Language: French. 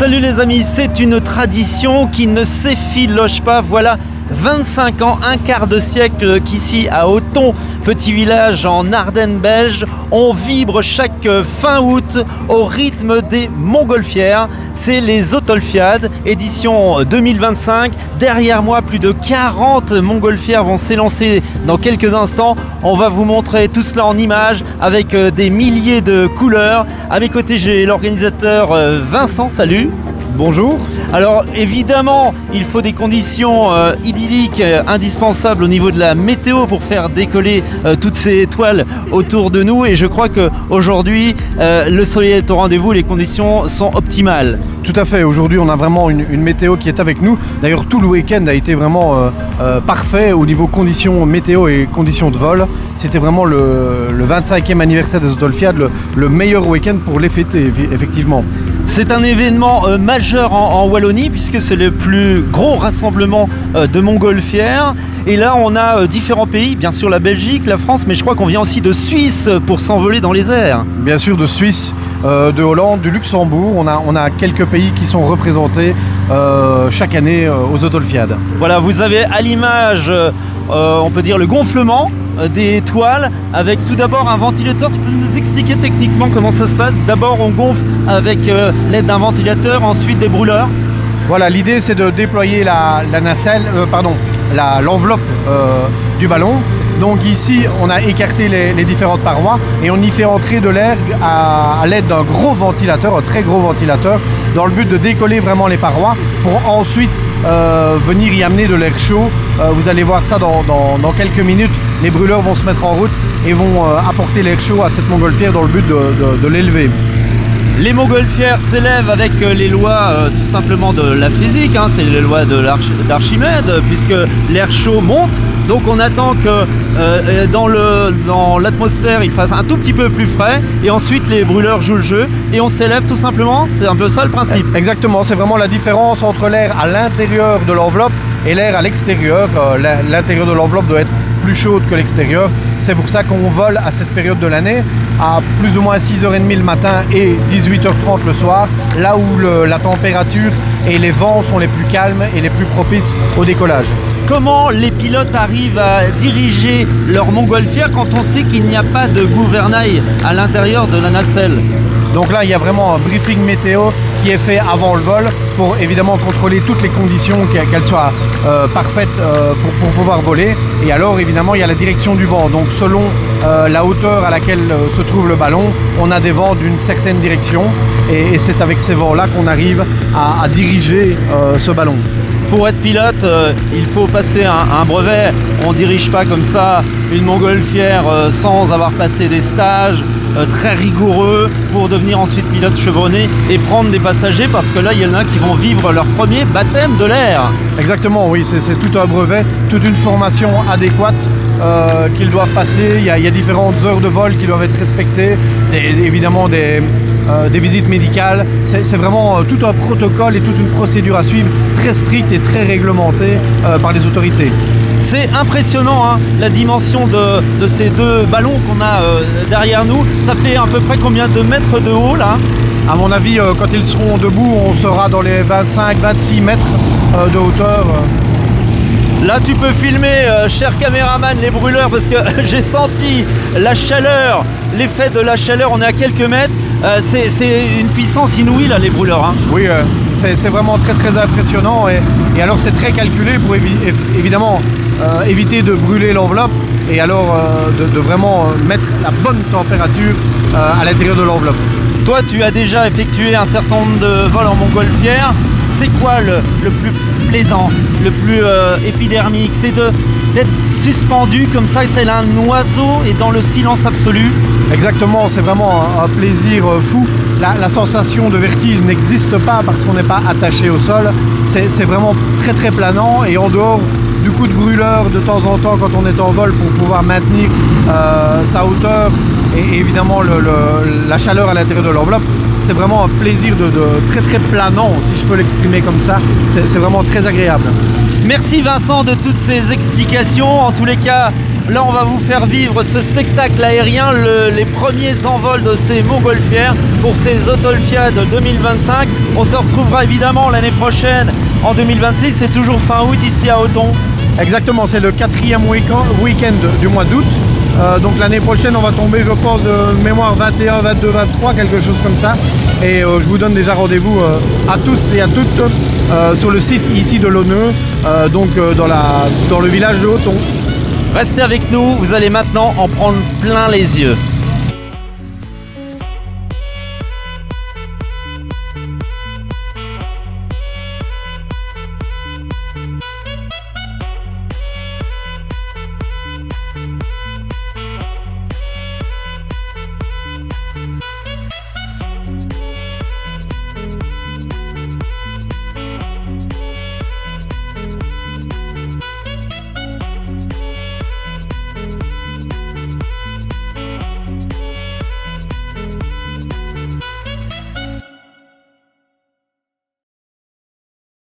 Salut les amis, c'est une tradition qui ne s'effiloche pas. Voilà 25 ans, un quart de siècle qu'ici à Auton, petit village en Ardennes belge, on vibre chaque fin août au rythme des montgolfières. C'est les Autolfiades, édition 2025. Derrière moi, plus de 40 montgolfières vont s'élancer dans quelques instants. On va vous montrer tout cela en images avec des milliers de couleurs. À mes côtés, j'ai l'organisateur Vincent, salut. Bonjour. Alors évidemment, il faut des conditions idylliques indispensables au niveau de la météo pour faire décoller toutes ces étoiles autour de nous. Et je crois qu'aujourd'hui, le soleil est au rendez-vous, les conditions sont optimales. Tout à fait, aujourd'hui on a vraiment une météo qui est avec nous. D'ailleurs tout le week-end a été vraiment parfait au niveau conditions météo et conditions de vol. C'était vraiment le 25e anniversaire des Autolfiades, le meilleur week-end pour les fêter, effectivement. C'est un événement majeur en Wallonie puisque c'est le plus gros rassemblement de montgolfières. Et là on a différents pays, bien sûr la Belgique, la France, mais je crois qu'on vient aussi de Suisse pour s'envoler dans les airs. Bien sûr de Suisse, de Hollande, du Luxembourg, on a quelques pays qui sont représentés chaque année aux Autolfiades. Voilà, vous avez à l'image, on peut dire le gonflement des toiles avec tout d'abord un ventilateur. Tu peux nous expliquer techniquement comment ça se passe? D'abord on gonfle avec l'aide d'un ventilateur, ensuite des brûleurs. Voilà, l'idée c'est de déployer la nacelle, l'enveloppe du ballon. Donc ici on a écarté les différentes parois et on y fait entrer de l'air à l'aide d'un gros ventilateur, un très gros ventilateur, dans le but de décoller vraiment les parois pour ensuite venir y amener de l'air chaud. Vous allez voir ça dans quelques minutes. Les brûleurs vont se mettre en route et vont apporter l'air chaud à cette montgolfière dans le but de l'élever. Les montgolfières s'élèvent avec les lois tout simplement de la physique, hein, c'est les lois d'Archimède, puisque l'air chaud monte. Donc on attend que dans l'atmosphère il fasse un tout petit peu plus frais et ensuite les brûleurs jouent le jeu et on s'élève tout simplement. C'est un peu ça le principe. Exactement, c'est vraiment la différence entre l'air à l'intérieur de l'enveloppe et l'air à l'extérieur. L'intérieur de l'enveloppe doit être plus chaude que l'extérieur. C'est pour ça qu'on vole à cette période de l'année à plus ou moins 6h30 le matin et 18h30 le soir, là où la température et les vents sont les plus calmes et les plus propices au décollage. Comment les pilotes arrivent à diriger leur montgolfière quand on sait qu'il n'y a pas de gouvernail à l'intérieur de la nacelle? Donc là, il y a vraiment un briefing météo qui est fait avant le vol pour évidemment contrôler toutes les conditions, qu'elles soient parfaites pour pouvoir voler. Et alors, évidemment, il y a la direction du vent. Donc selon la hauteur à laquelle se trouve le ballon, on a des vents d'une certaine direction. Et c'est avec ces vents-là qu'on arrive à diriger ce ballon. Pour être pilote, il faut passer un brevet. On ne dirige pas comme ça une montgolfière sans avoir passé des stages très rigoureux pour devenir ensuite pilote chevronné et prendre des passagers, parce que là il y en a qui vont vivre leur premier baptême de l'air. Exactement, oui, c'est tout un brevet, toute une formation adéquate qu'ils doivent passer. Il y a différentes heures de vol qui doivent être respectées, évidemment des visites médicales. C'est vraiment tout un protocole et toute une procédure à suivre très stricte et très réglementée par les autorités. C'est impressionnant, hein, la dimension de ces deux ballons qu'on a derrière nous. Ça fait à peu près combien de mètres de haut là? À mon avis, quand ils seront debout, on sera dans les 25-26 mètres de hauteur. Là tu peux filmer, cher caméraman, les brûleurs, parce que j'ai senti la chaleur, l'effet de la chaleur. On est à quelques mètres. C'est une puissance inouïe là, les brûleurs, hein. Oui, c'est vraiment très très impressionnant et alors c'est très calculé pour évidemment éviter de brûler l'enveloppe et alors de vraiment mettre la bonne température à l'intérieur de l'enveloppe. Toi tu as déjà effectué un certain nombre de vols en montgolfière. C'est quoi le plus plaisant, le plus épidermique? C'est d'être suspendu comme ça, tel un oiseau et dans le silence absolu? Exactement, c'est vraiment un plaisir fou. La sensation de vertige n'existe pas parce qu'on n'est pas attaché au sol. C'est vraiment très très planant et en dehors du coup de brûleur de temps en temps quand on est en vol pour pouvoir maintenir sa hauteur et évidemment la chaleur à l'intérieur de l'enveloppe, c'est vraiment un plaisir de très très planant, si je peux l'exprimer comme ça. C'est vraiment très agréable. Merci Vincent de toutes ces explications. En tous les cas, Là, on va vous faire vivre ce spectacle aérien, les premiers envols de ces montgolfières pour ces Autolfiades 2025. On se retrouvera évidemment l'année prochaine en 2026, c'est toujours fin août ici à Auton. Exactement, c'est le 4e week-end du mois d'août. Donc l'année prochaine, on va tomber, je pense, de mémoire 21, 22, 23, quelque chose comme ça. Et je vous donne déjà rendez-vous à tous et à toutes sur le site ici de l'Auneux, dans le village de Auton. Restez avec nous, vous allez maintenant en prendre plein les yeux.